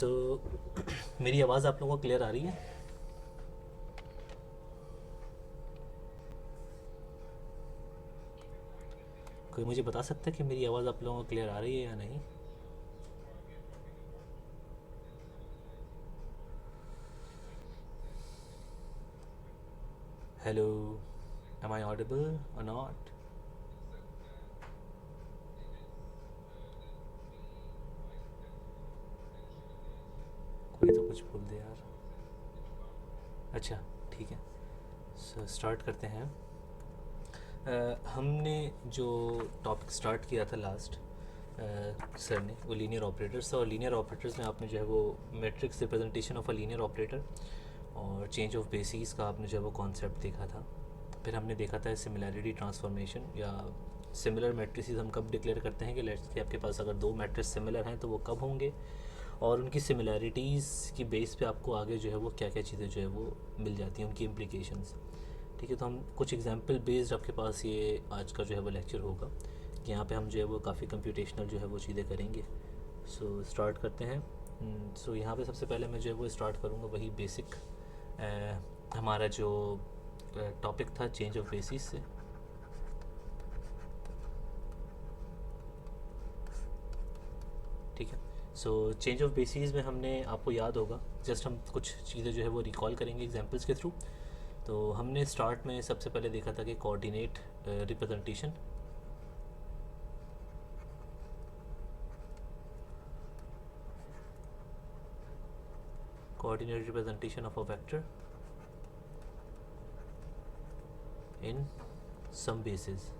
तो मेरी आवाज़ आप लोगों को क्लियर आ रही है? कोई मुझे बता सकता है कि मेरी आवाज़ आप लोगों को क्लियर आ रही है या नहीं? हेलो, एम आई ऑडिबल और नॉट? कोई तो कुछ बोल दे यार। अच्छा, ठीक है। स्टार्ट करते हैं। हमने जो टॉपिक स्टार्ट किया था लास्ट सर ने, वो लीनियर ऑपरेटर्स था। और लीनियर ऑपरेटर्स में आपने जो है वो matrix representation of a linear operator और चेंज ऑफ बेसिस का आपने जो है वो कॉन्सेप्ट देखा था। फिर हमने देखा था सिमिलैरिटी ट्रांसफॉर्मेशन, या सिमिलर मैट्रिसेस हम कब डिक्लेयर करते हैं कि लेट्स से आपके पास अगर दो मैट्रिक्स सिमिलर हैं तो वो कब होंगे, और उनकी सिमिलैरिटीज़ की बेस पे आपको आगे जो है वो क्या क्या चीज़ें जो है वो मिल जाती हैं, उनकी इम्प्लीकेशंस। ठीक है, तो हम कुछ एग्जांपल बेस्ड आपके पास ये आज का जो है वो लेक्चर होगा कि यहाँ पे हम जो है वो काफ़ी कंप्यूटेशनल जो है वो चीज़ें करेंगे। सो स्टार्ट करते हैं। सो यहाँ पे सबसे पहले मैं जो है वो स्टार्ट करूँगा वही बेसिक हमारा जो टॉपिक था चेंज ऑफ बेसिस से। ठीक है, सो चेंज ऑफ बेसिस में हमने, आपको याद होगा, जस्ट हम कुछ चीज़ें जो है वो रिकॉल करेंगे एग्जांपल्स के थ्रू। तो हमने स्टार्ट में सबसे पहले देखा था कि coordinate representation, coordinate representation of a vector in some basis.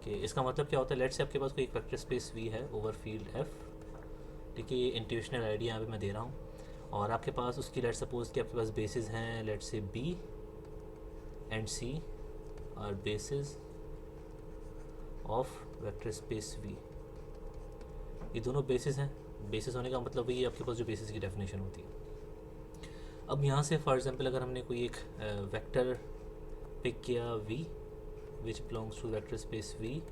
कि इसका मतलब क्या होता है, लेट्स से आपके पास कोई एक वेक्टर स्पेस वी है ओवर फील्ड एफ। ठीक है, ये इंट्यूशनल आइडिया यहाँ पे मैं दे रहा हूँ। और आपके पास उसकी लेट्स सपोज कि आपके पास बेसिस हैं, let's say B and C are basis of vector space V. ये दोनों बेसिस हैं। बेसिस होने का मतलब वही आपके पास जो बेसिस की डेफिनेशन होती है। अब यहाँ से फॉर एग्जांपल अगर हमने कोई एक वेक्टर पिक किया V which belongs to vector space V,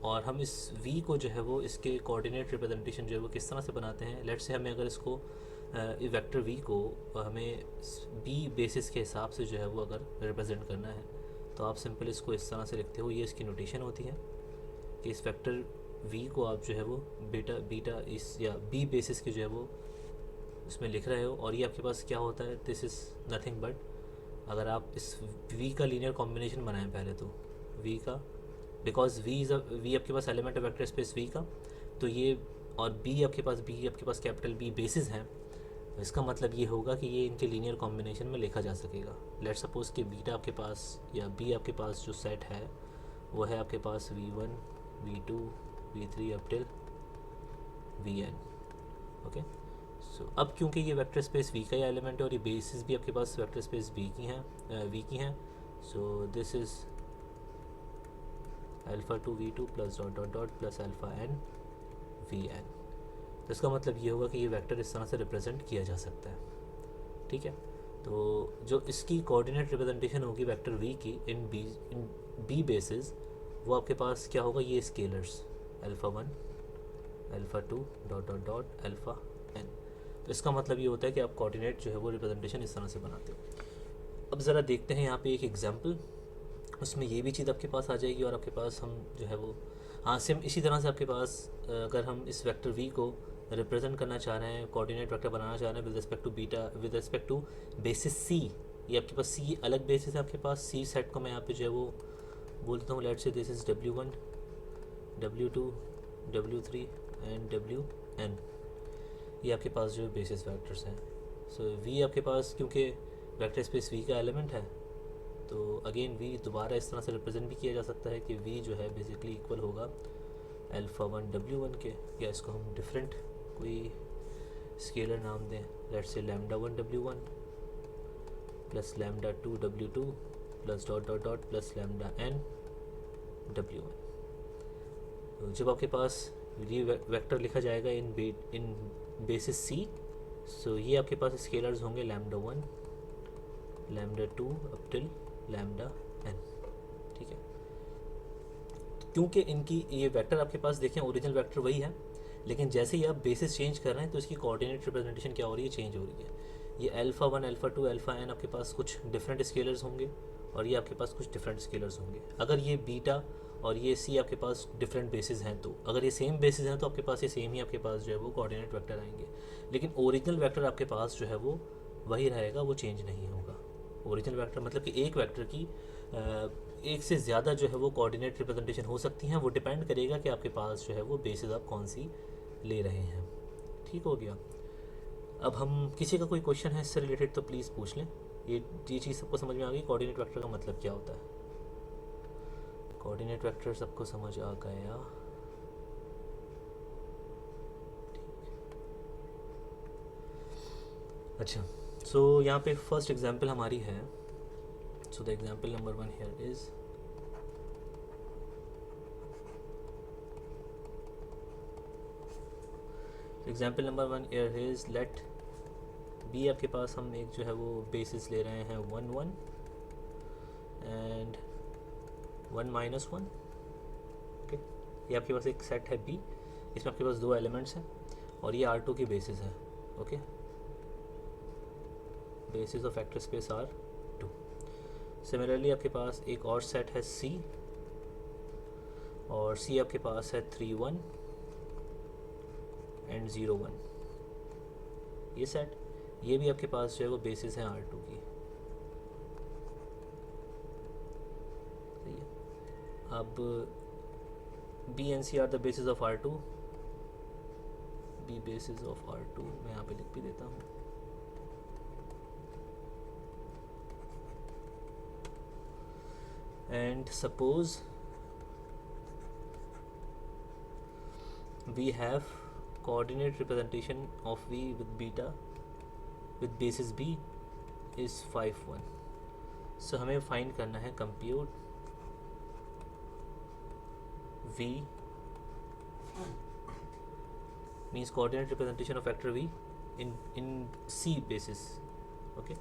और हम इस v को जो है वो इसके कोऑर्डिनेट रिप्रेजेंटेशन जो है वो किस तरह से बनाते हैं। लेट्स से हमें अगर इसको वेक्टर v को हमें b बेसिस के हिसाब से जो है वो अगर रिप्रेजेंट करना है तो आप सिंपल इसको इस तरह से लिखते हो। ये इसकी नोटेशन होती है कि इस वेक्टर v को आप जो है वो बेटा बीटा इस या b बेसिस के जो है वो इसमें लिख रहे हो। और ये आपके पास क्या होता है, दिस इज़ नथिंग बट, अगर आप इस v का लीनियर कॉम्बिनेशन बनाएं पहले तो v का, बिकॉज वी आपके पास एलिमेंट है वेक्टर स्पेस वी का, तो ये, और बी आपके पास कैपिटल बी बेसिस हैं। इसका मतलब ये होगा कि ये इनके लीनियर कॉम्बिनेशन में लिखा जा सकेगा। लेट्स सपोज कि बीटा आपके पास या बी आपके पास जो सेट है वो है आपके पास v1 v2 v3 up till vn। Okay, so अब क्योंकि ये वेक्टर स्पेस वी का ही एलिमेंट है और ये बेसिस भी आपके पास वेक्टर स्पेस वी की हैं, so this is alpha two V two plus dot dot dot plus alpha N V N. तो इसका मतलब ये होगा कि ये वेक्टर इस तरह से रिप्रेजेंट किया जा सकता है। ठीक है, तो जो इसकी कोऑर्डिनेट रिप्रेजेंटेशन होगी वेक्टर वी की इन बी बेसिस, वो आपके पास क्या होगा, ये scalars alpha one alpha two dot dot dot alpha N. तो इसका मतलब ये होता है कि आप कोऑर्डिनेट जो है वो रिप्रेजेंटेशन इस तरह से बनाते हो। अब ज़रा देखते हैं यहाँ पे एक एग्जांपल, उसमें ये भी चीज़ आपके पास आ जाएगी और आपके पास हम जो है वो, हाँ सेम इसी तरह से आपके पास अगर हम इस वेक्टर वी को रिप्रेजेंट करना चाह रहे हैं, कोऑर्डिनेट वेक्टर बनाना चाह रहे हैं with respect to beta, with respect to basis C. ये आपके पास सी अलग बेसिस है, आपके पास सी सेट को मैं यहाँ पे जो है वो बोलता हूँ, let's say this is w1 w2 w3 and wn। ये आपके पास जो बेसिस वेक्टर्स हैं। सो वी आपके पास क्योंकि वेक्टर स्पेस वी का एलिमेंट है, तो अगेन v दोबारा इस तरह से रिप्रेजेंट भी किया जा सकता है कि v जो है बेसिकली इक्वल होगा अल्फ़ा वन w1 के, या इसको हम डिफरेंट कोई स्केलर नाम दें, let's say lambda one w1 plus lambda two w2 plus dot dot dot plus lambda n w1। तो जब आपके पास ये वेक्टर लिखा जाएगा इन बेसिस c, सो ये आपके पास स्केलर्स होंगे lambda one lambda two up till lambda N. ठीक है, क्योंकि इनकी ये वेक्टर आपके पास देखें ओरिजिनल वेक्टर वही है, लेकिन जैसे ही आप बेसिस चेंज कर रहे हैं तो इसकी कोऑर्डिनेट रिप्रेजेंटेशन क्या हो रही है, चेंज हो रही है। ये अल्फ़ा 1 अल्फ़ा 2 अल्फ़ा एन आपके पास कुछ डिफरेंट स्केलर्स होंगे और ये आपके पास कुछ डिफरेंट स्केलर्स होंगे। अगर ये बीटा और ये सी आपके पास डिफरेंट बेसिस हैं, तो अगर ये सेम बेसिस हैं तो आपके पास ये सेम ही आपके पास जो है वो कोऑर्डिनेट वेक्टर आएंगे। लेकिन ओरिजिनल वेक्टर आपके पास जो है वो वही रहेगा, वो चेंज नहीं होगा। ओरिजिनल वेक्टर मतलब कि एक वेक्टर की एक से ज़्यादा जो है वो कोऑर्डिनेट रिप्रेजेंटेशन हो सकती हैं। वो डिपेंड करेगा कि आपके पास जो है वो बेसिस आप कौन सी ले रहे हैं। ठीक हो गया। अब हम किसी का कोई क्वेश्चन है इससे रिलेटेड तो प्लीज़ पूछ लें। ये चीज़ सबको समझ में आ गई, कोऑर्डिनेट वेक्टर का मतलब क्या होता है। कोऑर्डिनेट वेक्टर सबको समझ आ गया। अच्छा, सो यहाँ पे फर्स्ट एग्जांपल हमारी है। So the example number 1 here is example number 1 here is let B, आपके पास हम एक जो है वो बेसिस ले रहे हैं 1 1 एंड 1 माइनस 1। ओके, ये आपके पास एक सेट है बी, इसमें आपके पास दो एलिमेंट्स हैं और ये R2 की बेसिस है। Okay, basis of vector space R2। Similarly आपके पास एक और सेट है C, और C आपके पास है 3 1 एंड 0 1। ये सेट, ये भी आपके पास जो है वो बेसिस है R2 की। सही है। अब B and C are the basis of R2। B basis of R2 मैं यहाँ पे लिख भी देता हूँ। And suppose we have coordinate representation of V with beta with basis B is 5 1. So हमें फाइंड करना है compute V means coordinate representation of vector V in C basis. Okay,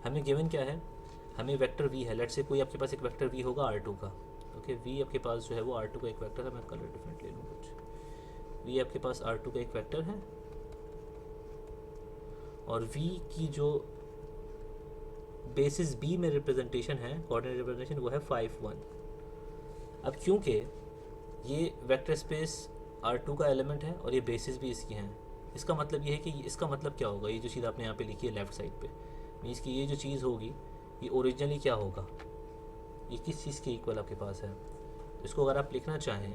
हमें given क्या है, हमें वेक्टर v है। Late से कोई आपके पास एक वेक्टर v होगा R2 का। ओके, v आपके पास जो है वो R2 का एक वेक्टर है। मैं कलर डिफरेंट ले लूँ कुछ। v आपके पास R2 का एक वेक्टर है और v की जो बेसिस b में रिप्रेजेंटेशन है, कोऑर्डिनेट रिप्रेजेंटेशन, वो है 5 1। अब क्योंकि ये वेक्टर स्पेस R2 का एलिमेंट है और ये बेसिस भी इसकी हैं, इसका मतलब ये है कि इसका मतलब क्या होगा, ये जो चीज़ आपने यहाँ पे लिखी है लेफ्ट साइड पे, मीन्स कि ये जो चीज़ होगी ये ओरिजिनली क्या होगा, ये किस चीज़ के इक्वल आपके पास है। इसको अगर आप लिखना चाहें,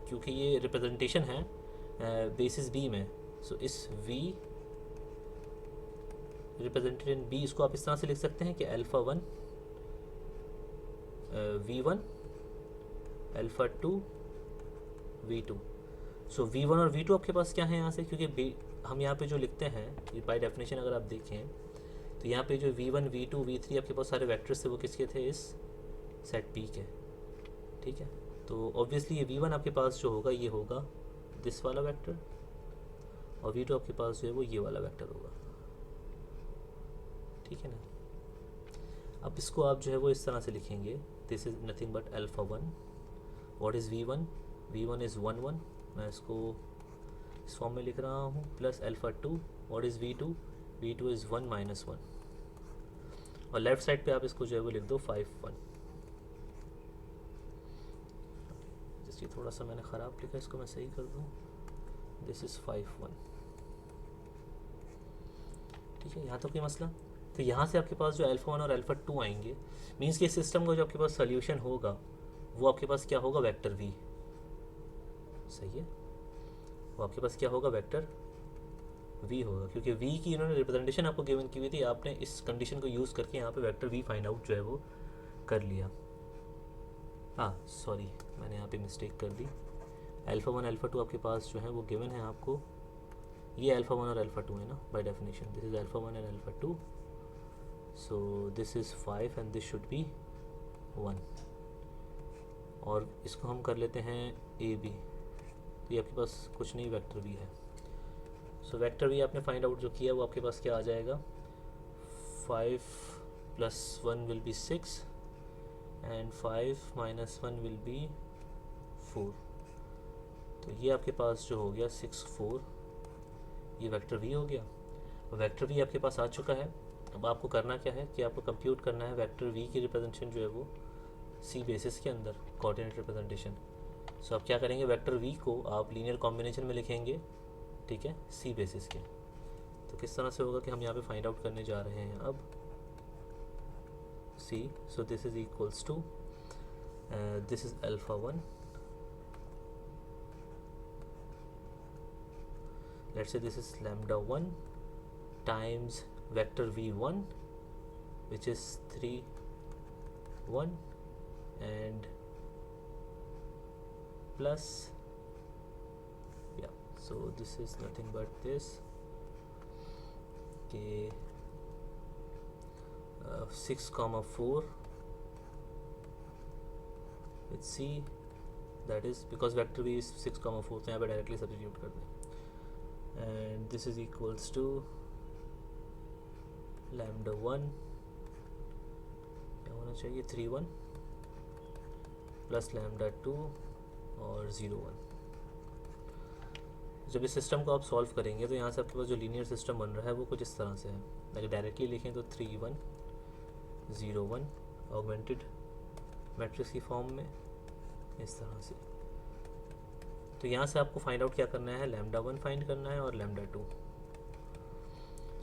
क्योंकि ये रिप्रेजेंटेशन है बेसिस बी में, सो इस v रिप्रेजेंटेड इन बी, इसको आप इस तरह से लिख सकते हैं कि अल्फ़ा 1 v1 अल्फ़ा 2 v2। सो v1 और v2 आपके पास क्या है यहाँ से, क्योंकि हम यहाँ पे जो लिखते हैं ये बाय डेफिनेशन अगर आप देखें तो यहाँ पे जो v1 v2 v3 आपके पास सारे वेक्टर्स थे वो किसके थे, इस सेट p के। ठीक है, तो ऑब्वियसली ये v1 आपके पास जो होगा ये होगा दिस वाला वेक्टर, और v2 आपके पास जो है वो ये वाला वेक्टर होगा। ठीक है ना। अब इसको आप जो है वो इस तरह से लिखेंगे, this is nothing but alpha 1। What is v1, v1 is 1 1, मैं इसको इस फॉर्म में लिख रहा हूँ, plus alpha 2। What is v2, v2 is 1 minus 1, और लेफ्ट साइड पे आप इसको जो है वो लिख दो 5 1। जैसे थोड़ा सा मैंने ख़राब लिखा, इसको मैं सही कर दूँ, दिस इज़ 5 1। ठीक है, यहाँ तो कोई मसला। तो यहाँ से आपके पास जो अल्फ़ा 1 और अल्फ़ा 2 आएंगे, मीन्स कि सिस्टम का जो आपके पास सोल्यूशन होगा वो आपके पास क्या होगा, वेक्टर v। सही है, वो आपके पास क्या होगा, वेक्टर v होगा, क्योंकि v की इन्होंने रिप्रेजेंटेशन आपको गिवन की हुई थी, आपने इस कंडीशन को यूज़ करके यहाँ पे वेक्टर v फाइंड आउट जो है वो कर लिया। हाँ सॉरी, मैंने यहाँ पे मिस्टेक कर दी। अल्फ़ा 1 अल्फ़ा 2 आपके पास जो है वो गिवन है आपको, ये अल्फ़ा 1 और अल्फ़ा 2 है ना by definition. This is alpha 1 and alpha 2, so this is 5 and this should be 1, और इसको हम कर लेते हैं ए बी, तो ये आपके पास कुछ नहीं वेक्टर v है। सो वेक्टर v आपने फाइंड आउट जो किया वो आपके पास क्या आ जाएगा, 5 + 1 will be 6 and 5 - 1 will be 4। तो ये आपके पास जो हो गया 6 4, ये वेक्टर वी हो गया। वेक्टर वी आपके पास आ चुका है। अब आपको करना क्या है कि आपको कंप्यूट करना है वेक्टर वी की रिप्रेजेंटेशन जो है वो सी बेसिस के अंदर, कोऑर्डिनेट रिप्रेजेंटेशन। सो आप क्या करेंगे, वेक्टर वी को आप लीनियर कॉम्बिनेशन में लिखेंगे, ठीक है, सी बेसिस के। तो किस तरह से होगा कि हम यहाँ पे फाइंड आउट करने जा रहे हैं अब C. So this is equals to this is alpha 1, let's say this is lambda 1 times vector v1 which is 3 1 and plus, yeah, so this is nothing but this, okay, 6 comma 4 with c, that is because vector v is 6 comma 4, तो यहाँ पे directly substitute कर दें, and this is equals to lambda 1 क्या होना चाहिए 3 1 plus lambda 2 और 0 1। जब इस सिस्टम को आप सॉल्व करेंगे तो यहाँ से आपके पास जो लीनियर सिस्टम बन रहा है वो कुछ इस तरह से है। अगर डायरेक्टली लिखें तो 3 1 0 1 ऑगमेंटेड मैट्रिक्स की फॉर्म में इस तरह से। तो यहाँ से आपको फाइंड आउट क्या करना है, लैम्डा 1 फाइंड करना है और लैम्डा 2।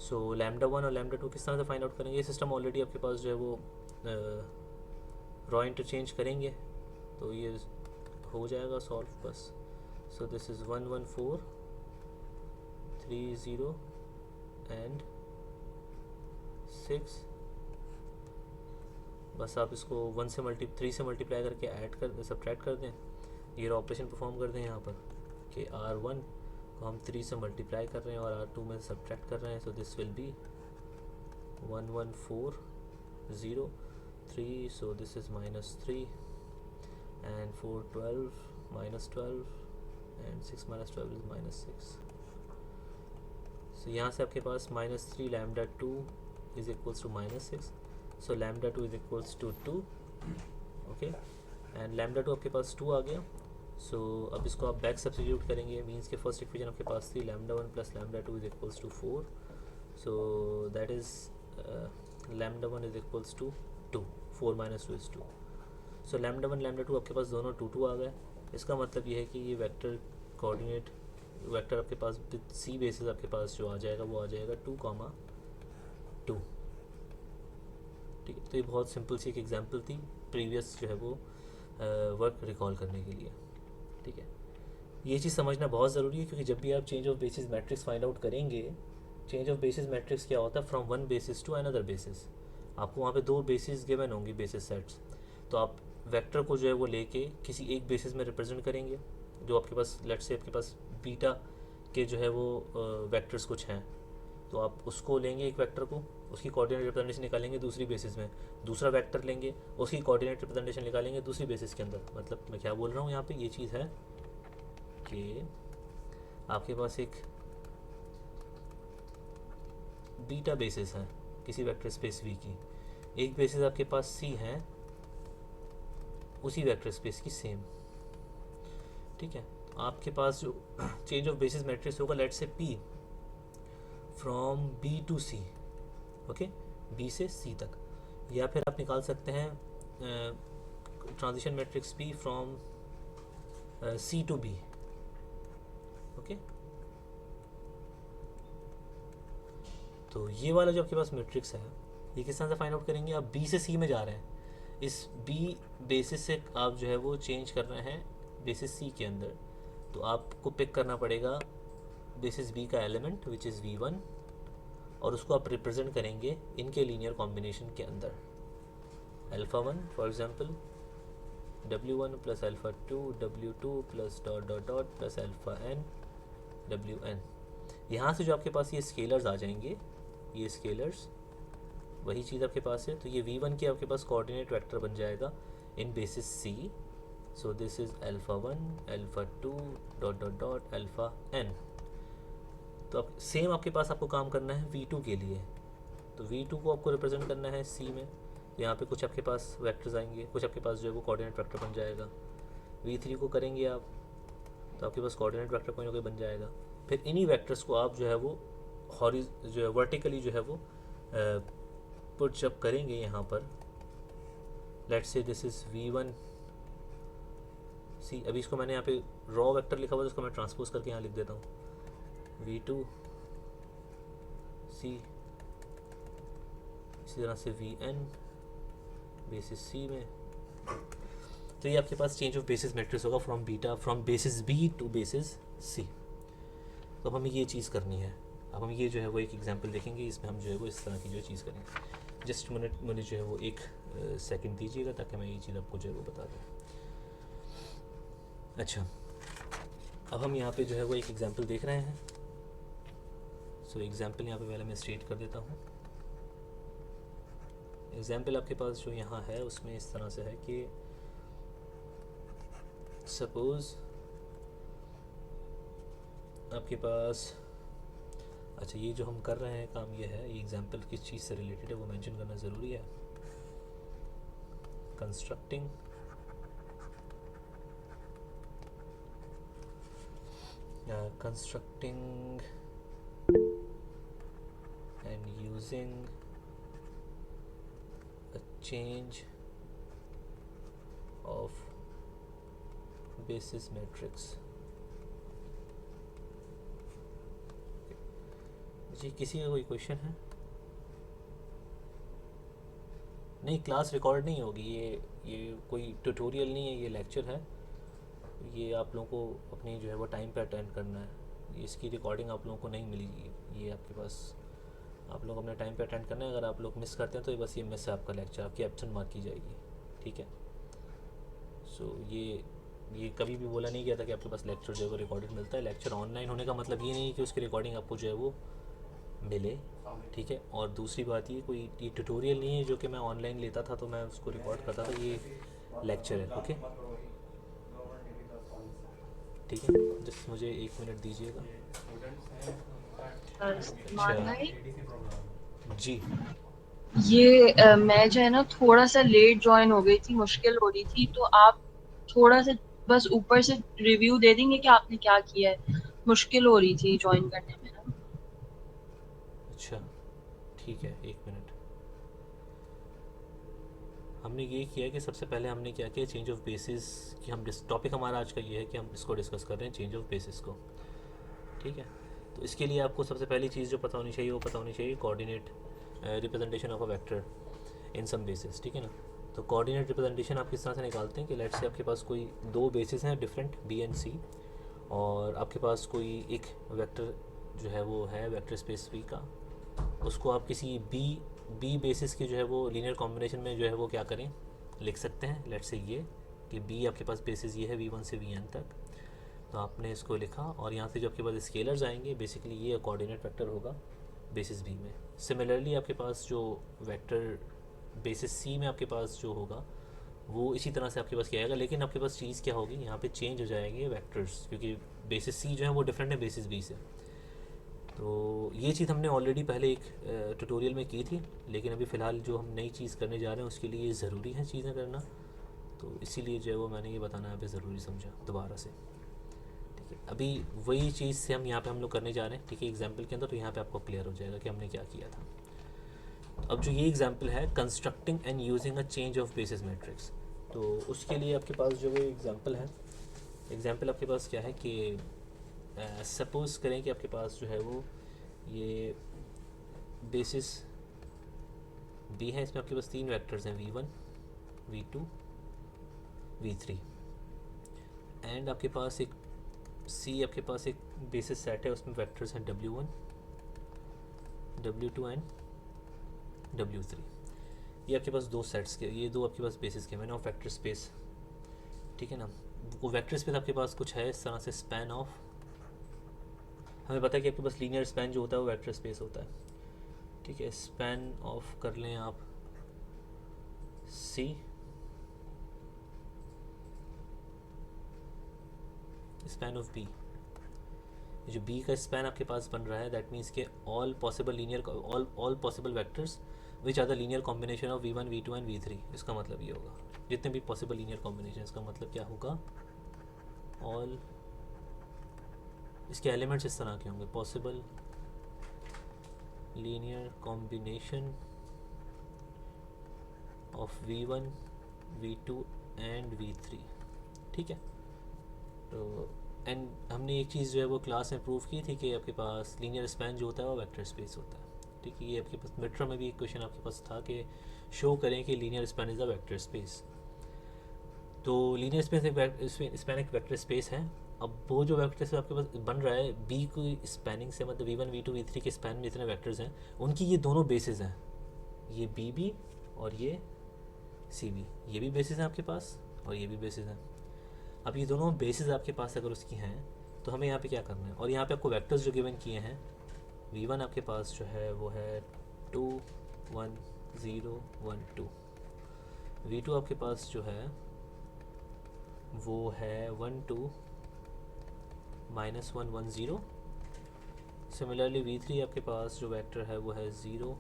सो लैम्डा 1 और लैम्डा 2 किस तरह से फाइंड आउट करेंगे, ये सिस्टम ऑलरेडी आपके पास जो है वो रॉ इंटरचेंज करेंगे तो ये हो जाएगा सॉल्व बस। सो दिस इज़ 1 1 4 3 0 एंड 6, बस आप इसको 3 से मल्टीप्लाई करके ऐड कर सब्ट्रैक्ट कर दें, ये ऑपरेशन परफॉर्म कर दें यहाँ पर कि R1 को हम 3 से मल्टीप्लाई कर रहे हैं और R2 में सब्ट्रैक्ट कर रहे हैं। So this will be 1 1 4 0 3, so this is -3 and 4 12 -12 and 6 -12 is -6। सो यहाँ से आपके पास -3 lambda 2 is equals to -6, so lambda 2 is equals to 2, okay, and lambda 2 आपके पास 2 आ गया। सो अब इसको आप बैक सब्स्टिट्यूट करेंगे, मीन्स के फर्स्ट इक्वेशन आपके पास थी lambda 1 plus lambda 2 is equals to 4, so that is lambda 1 is equals to 2, 4 minus 2 is 2। So lambda 1 lambda 2 आपके पास दोनों 2 2 आ गए। इसका मतलब ये है कि ये वेक्टर कोऑर्डिनेट वेक्टर आपके पास विद सी बेसिस आपके पास जो आ जाएगा वो आ जाएगा 2 2, ठीक है। तो ये बहुत सिंपल सी एक एग्जांपल थी प्रीवियस जो है वो वर्क रिकॉल करने के लिए, ठीक है। ये चीज़ समझना बहुत ज़रूरी है क्योंकि जब भी आप change of basis matrix find out करेंगे, चेंज ऑफ बेसिस मैट्रिक्स क्या होता है, from one basis to another basis. आपको वहाँ पे 2 बेसिस गिवन होंगी, बेसिस सेट्स, तो आप वेक्टर को जो है वो लेके किसी एक बेसिस में रिप्रेजेंट करेंगे। जो आपके पास लेट्स से आपके पास बीटा के जो है वो वेक्टर्स कुछ हैं, तो आप उसको लेंगे एक वेक्टर को, उसकी कोऑर्डिनेट रिप्रेजेंटेशन निकालेंगे दूसरी बेसिस में, दूसरा वेक्टर लेंगे उसकी कोऑर्डिनेट रिप्रेजेंटेशन निकालेंगे दूसरी बेसिस के अंदर। मतलब मैं क्या बोल रहा हूँ यहाँ पे, ये चीज़ है कि आपके पास एक बीटा बेसिस है किसी वेक्टर स्पेस वी की, एक बेसिस आपके पास सी है उसी वेक्टर स्पेस की सेम, ठीक है। तो आपके पास जो चेंज ऑफ बेसिस मैट्रिक्स होगा let's say P from B to C, okay, B से सी तक, या फिर आप निकाल सकते हैं transition matrix P from C to B, okay. तो ये वाला जो आपके पास मैट्रिक्स है ये किस तरह से फाइंड आउट करेंगे, आप बी से सी में जा रहे हैं, इस बी बेसिस से आप जो है वो चेंज कर रहे हैं बेसिस सी के अंदर, तो आपको पिक करना पड़ेगा बेसिस बी का एलिमेंट विच इज़ v1 और उसको आप रिप्रेजेंट करेंगे इनके लीनियर कॉम्बिनेशन के अंदर, alpha 1 for example w1 plus alpha 2 w2 plus dot dot dot plus alpha n wn। यहाँ से जो आपके पास ये स्केलर्स आ जाएंगे, ये स्केलर्स वही चीज़ आपके पास है, तो ये v1 के आपके पास कोऑर्डिनेट वेक्टर बन जाएगा in basis c। So this is alpha 1 alpha 2 dot dot dot alpha n। तो अब सेम आपके पास आपको काम करना है v2 के लिए, तो v2 को आपको रिप्रेजेंट करना है c में, यहाँ पे कुछ आपके पास वेक्टर्स आएंगे, कुछ आपके पास जो है वो कोऑर्डिनेट वेक्टर बन जाएगा। v3 को करेंगे आप तो आपके पास कोऑर्डिनेट वेक्टर कोई ना कोई बन जाएगा। फिर इन्हीं वेक्टर्स को आप जो है वो जो है वर्टिकली जो है वो पुट जब करेंगे यहाँ पर, let's say this is v1 सी, अभी इसको मैंने यहाँ पे रॉ वेक्टर लिखा हुआ है, उसको मैं ट्रांसपोज करके यहाँ लिख देता हूँ v2 सी, इसी तरह से vn बेसिस सी में। तो ये आपके पास चेंज ऑफ बेसिस मैट्रिक्स होगा from basis B to basis C. तो अब हमें ये चीज़ करनी है। अब हम ये जो है वो एक एग्जांपल देखेंगे, इसमें हम जो है वो इस तरह की जो चीज़ करेंगे। जस्ट मुझे जो है वो एक सेकंड दीजिएगा ताकि मैं ये चीज़ आपको जो है वो बता दूँ। अच्छा, अब हम यहाँ पे जो है वो एक एग्जांपल देख रहे हैं। सो एग्जांपल यहाँ पे पहले मैं स्टेट कर देता हूँ। एग्जांपल आपके पास जो यहाँ है उसमें इस तरह से है कि सपोज़ आपके पास, अच्छा ये जो हम कर रहे हैं काम ये है, ये एग्जांपल किस चीज़ से रिलेटेड है वो मेंशन करना ज़रूरी है। Constructing and using a change of basis matrix। जी किसी का कोई क्वेश्चन है? नहीं, क्लास रिकॉर्ड नहीं होगी, ये कोई ट्यूटोरियल नहीं है, ये लेक्चर है। ये आप लोगों को अपनी जो है वो टाइम पे अटेंड करना है। इसकी रिकॉर्डिंग आप लोगों को नहीं मिलेगी, ये आपके पास आप लोग अपने टाइम पे अटेंड करना है। अगर आप लोग मिस करते हैं तो बस ये मिस है आपका लेक्चर, आपकी एब्सेंट मार्क की जाएगी, ठीक है। सो ये कभी भी बोला नहीं गया था कि आपके पास लेक्चर जो है वो रिकॉर्डेड मिलता है। लेक्चर ऑनलाइन होने का मतलब ये नहीं कि उसकी रिकॉर्डिंग आपको जो है वो मिले, ठीक है। और दूसरी बात ये कोई ये ट्यूटोरियल नहीं है जो कि मैं ऑनलाइन लेता था तो मैं उसको रिकॉर्ड करता था, ये लेक्चर है, ओके ठीक है। जस्ट मुझे 1 मिनट दीजिएगा। अच्छा जी, ये मैं जो है ना थोड़ा सा लेट ज्वाइन हो गई थी, मुश्किल हो रही थी, तो आप थोड़ा सा बस ऊपर से रिव्यू दे देंगे कि आपने क्या किया है। मुश्किल हो रही थी ज्वाइन करने में ना। अच्छा ठीक है, 1 मिनट। हमने ये किया कि सबसे पहले हमने क्या किया, चेंज ऑफ बेसिस की हम टॉपिक हमारा आज का ये है कि हम इसको डिस्कस कर रहे हैं, चेंज ऑफ बेसिस को, ठीक है। तो इसके लिए आपको सबसे पहली चीज़ जो पता होनी चाहिए वो पता होनी चाहिए coordinate representation of a vector in some basis, ठीक है ना। तो कोऑर्डिनेट रिप्रेजेंटेशन आप किस तरह से निकालते हैं कि लेट्स से आपके पास कोई दो बेसिस हैं डिफरेंट बी एंड सी, और आपके पास कोई एक वेक्टर जो है वो है वेक्टर स्पेस वी का, उसको आप किसी बी बेसिस के जो है वो लीनियर कॉम्बिनेशन में जो है वो क्या करें, लिख सकते हैं। लेट्स से ये कि बी आपके पास बेसिस ये है v1 से vn तक, तो आपने इसको लिखा और यहाँ से जो आपके पास स्केलर्स आएंगे बेसिकली ये कोऑर्डिनेट वेक्टर होगा बेसिस बी में। सिमिलरली आपके पास जो वेक्टर बेसिस सी में आपके पास जो होगा वो इसी तरह से आपके पास क्या आएगा, लेकिन आपके पास चीज़ क्या होगी, यहाँ पे चेंज हो जाएंगे वेक्टर्स, क्योंकि बेसिस सी जो है वो डिफरेंट है बेसिस बी से। तो ये चीज़ हमने ऑलरेडी पहले एक ट्यूटोरियल में की थी, लेकिन अभी फ़िलहाल जो हम नई चीज़ करने जा रहे हैं उसके लिए ज़रूरी है चीज़ें करना, तो इसीलिए जो है वो मैंने ये बताना यहाँ पे ज़रूरी समझा दोबारा से, ठीक है। अभी वही चीज़ से हम यहाँ पे हम लोग करने जा रहे हैं, ठीक है, एग्जाम्पल के अंदर, तो यहाँ पे आपको क्लियर हो जाएगा कि हमने क्या किया था। तो अब जो ये एग्जाम्पल है constructing and using a change of basis matrix, तो उसके लिए आपके पास जो वो एग्जाम्पल है, एग्जाम्पल आपके पास क्या है कि सपोज़ करें कि आपके पास जो है वो ये बेसिस बी है, इसमें आपके पास 3 वेक्टर्स हैं v1 v2 v3, एंड आपके पास एक सी आपके पास एक बेसिस सेट है, उसमें वेक्टर्स हैं w1 w2 एंड w3। ये आपके पास दो सेट्स के, ये दो आपके पास बेसिस के मैंने ऑफ वेक्टर स्पेस, ठीक है ना। वो वेक्टर स्पेस आपके पास कुछ है इस तरह से, स्पैन ऑफ, हमें पता है कि आपके पास लीनियर स्पैन जो होता है वो वेक्टर स्पेस होता है, ठीक है। स्पैन ऑफ कर लें आप सी, स्पैन ऑफ बी, जो बी का स्पैन आपके पास बन रहा है दैट मीन्स के all possible linear all possible vectors which are the linear combination of v1 v2 and v3। इसका मतलब ये होगा जितने भी पॉसिबल लीनियर कॉम्बिनेशन, इसका मतलब क्या होगा, ऑल इसके एलिमेंट्स इस तरह के होंगे, possible linear combination of v1 v2 and v3, ठीक है। तो एंड हमने एक चीज़ जो है वो क्लास में प्रूव की थी कि आपके पास लीनियर स्पैन जो होता है वो वेक्टर स्पेस होता है, ठीक है। ये आपके पास मिड टर्म में भी एक क्वेश्चन आपके पास था कि शो करें कि linear span is a vector space. तो लीनियर स्पैन एक वेक्टर स्पेस है। अब वो जो वेक्टर स्पेस आपके पास बन रहा है बी की स्पैनिंग से, मतलब v1 v2 v3 के स्पैन में जितने वेक्टर्स हैं उनकी ये दोनों बेसिस हैं, ये बी बी और ये सी बी, ये भी बेसिस हैं आपके पास और ये भी बेसिस हैं। अब ये दोनों बेसिस आपके पास अगर उसकी हैं तो हमें यहाँ पे क्या करना है, और यहाँ पे आपको वेक्टर्स जो गिवन किए हैं, v1 आपके पास जो है वो है 2 1 0 1 2, v2 आपके पास जो है वो है 1 2 -1 1 0। सिमिलरली v3 आपके पास जो वेक्टर है वो है 0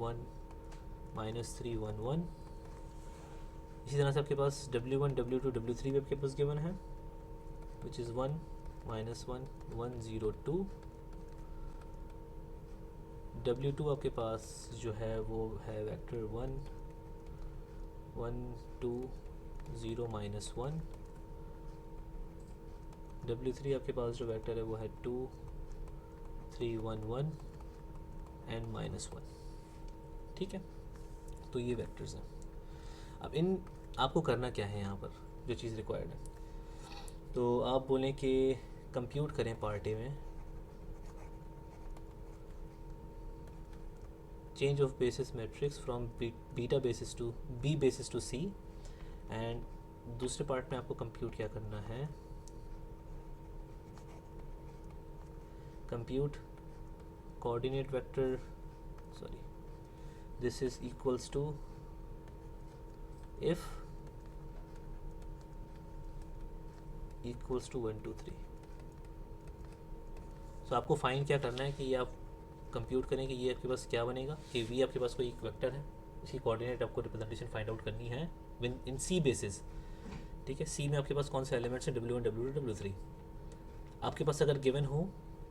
1 -3 1 1। इसी तरह से आपके पास w1 w2 w3 भी आपके पास गिवन है, विच इज़ 1 -1 1 0 2। w2 आपके पास जो है वो है वेक्टर 1 1 2 0 -1। w3 आपके पास जो वेक्टर है वो है 2 3 1 1 एंड -1, ठीक है। तो ये वेक्टर्स हैं। अब इन आपको करना क्या है यहाँ पर, जो चीज़ रिक्वायर्ड है, तो आप बोलें कि कंप्यूट करें पार्ट ए में change of basis matrix from beta basis to B basis to C, and दूसरे पार्ट में आपको कंप्यूट क्या करना है, compute coordinate vector, sorry, this is equals to if equals to 1 2 3। सो आपको फाइंड क्या करना है कि ये आप कंप्यूट करें कि ये आपके पास क्या बनेगा, कि v आपके पास कोई एक वेक्टर है, इसकी कोऑर्डिनेट आपको रिप्रेजेंटेशन फाइंड आउट करनी है इन सी बेसिस, ठीक है। सी में आपके पास कौन से एलिमेंट्स हैं, w1 w2 w3। आपके पास अगर गिवन हो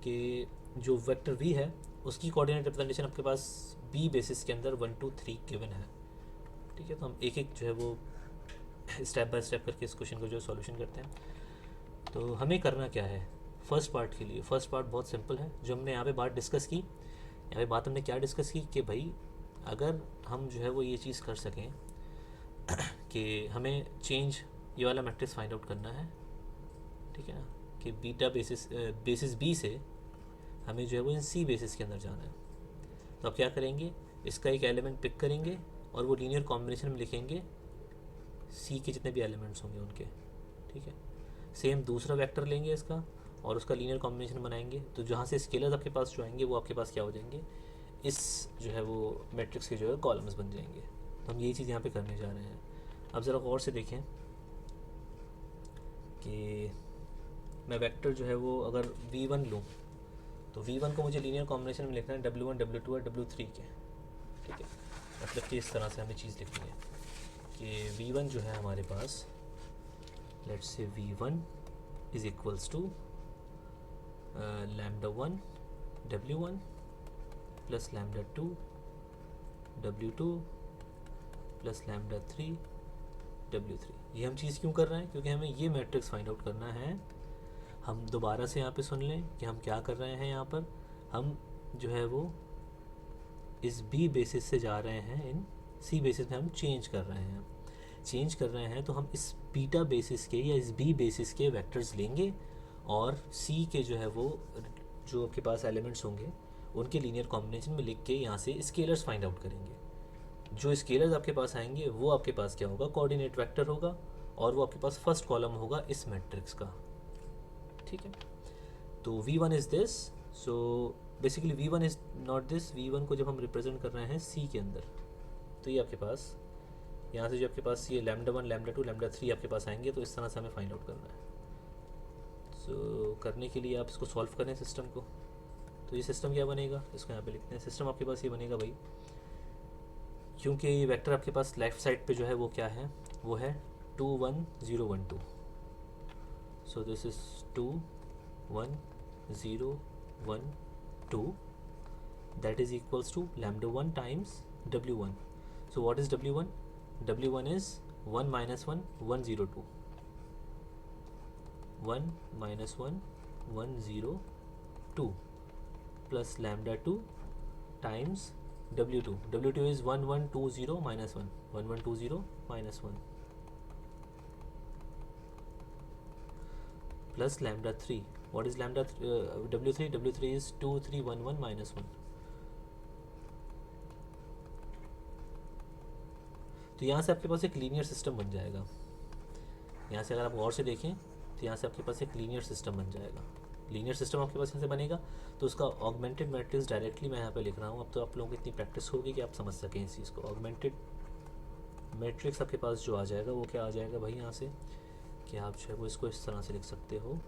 कि जो वेक्टर v है उसकी कोऑर्डिनेट रिप्रेजेंटेशन आपके पास b बेसिस के अंदर 1 2 3 गिवन है, ठीक है। तो हम एक एक जो है वो स्टेप बाय स्टेप करके इस क्वेश्चन को जो सॉल्यूशन करते हैं। तो हमें करना क्या है फर्स्ट पार्ट के लिए, फर्स्ट पार्ट बहुत सिंपल है। जो हमने यहाँ पे बात डिस्कस की, यहाँ पे बात हमने क्या डिस्कस की कि भाई अगर हम जो है वो ये चीज़ कर सकें कि हमें चेंज ये वाला मैट्रिक्स फाइंड आउट करना है, ठीक है ना, कि बीटा बेसिस बी से हमें जो है वो इन सी बेसिस के अंदर जाना है। तो आप क्या करेंगे, इसका एक एलिमेंट पिक करेंगे और वो लीनियर कॉम्बिनेशन में लिखेंगे सी के जितने भी एलिमेंट्स होंगे उनके, ठीक है। सेम दूसरा वेक्टर लेंगे इसका और उसका लीनियर कॉम्बिनेशन बनाएंगे, तो जहाँ से स्केलर्स आपके पास जो आएंगे वो आपके पास क्या हो जाएंगे, इस जो है वो मैट्रिक्स के जो है कॉलम्स बन जाएंगे। तो हम यही चीज़ यहाँ पे करने जा रहे हैं। अब ज़रा गौर से देखें कि मैं वेक्टर जो है वो अगर v1 लूँ तो v1 को मुझे लीनियर कॉम्बिनेशन में लिखना है w1 w2 और w3 के, ठीक है। मतलब कि इस तरह से हमें चीज़ लिखनी है कि v1 जो है हमारे पास, let's say v1 is equals to λ1 w1 plus λ2 w2 plus λ3 w3। ये हम चीज़ क्यों कर रहे हैं, क्योंकि हमें ये मैट्रिक्स फाइंड आउट करना है। हम दोबारा से यहाँ पे सुन लें कि हम क्या कर रहे हैं। यहाँ पर हम जो है वो इस बी बेसिस से जा रहे हैं इन सी बेसिस में, हम चेंज कर रहे हैं। तो हम इस बीटा बेसिस के या इस बी बेसिस के वेक्टर्स लेंगे और सी के जो है वो जो आपके पास एलिमेंट्स होंगे उनके लीनियर कॉम्बिनेशन में लिख के यहाँ से स्केलर्स फाइंड आउट करेंगे। जो स्केलर्स आपके पास आएंगे वो आपके पास क्या होगा, कोऑर्डिनेट वेक्टर होगा और वो आपके पास फर्स्ट कॉलम होगा इस मैट्रिक्स का, ठीक है। तो v1 is this, so basically v1 is not this. v1 को जब हम रिप्रेजेंट कर रहे हैं c के अंदर, तो ये आपके पास यहाँ से जो आपके पास ये λ1 λ2 λ3 आपके पास आएंगे, तो इस तरह से हमें फाइंड आउट करना है। सो करने के लिए आप इसको सॉल्व करें सिस्टम को। तो ये सिस्टम क्या बनेगा, इसको यहाँ पे लिखते हैं। सिस्टम आपके पास ये बनेगा भाई, क्योंकि ये वेक्टर आपके पास लेफ्ट साइड पे जो है वो क्या है, वो है 2 1 0 1 2। सो this is 2 1 0 1 2, that is equals to lambda 1 times w1. So what is w1? W1 is 1 minus 1 102, 1 minus 1 102 plus lambda 2 times w2. W2 is 1120 minus 1, 1120 minus 1 plus lambda 3. What is lambda w3? W3 is 2311 minus 1. तो यहाँ से आपके पास एक linear system बन जाएगा। यहाँ से अगर आप गौर से देखें तो यहाँ से आपके पास एक लीनियर सिस्टम बन जाएगा। लीनियर सिस्टम आपके पास यहाँ से बनेगा तो उसका ऑगमेंटेड मैट्रिक्स डायरेक्टली मैं यहाँ पे लिख रहा हूँ। अब तो आप लोगों को इतनी प्रैक्टिस होगी कि आप समझ सकें इस चीज़ को। ऑगमेंटेड मैट्रिक्स आपके पास जो आ जाएगा वो क्या आ जाएगा भाई, यहाँ से कि आप जो है वो इसको इस तरह से लिख सकते हो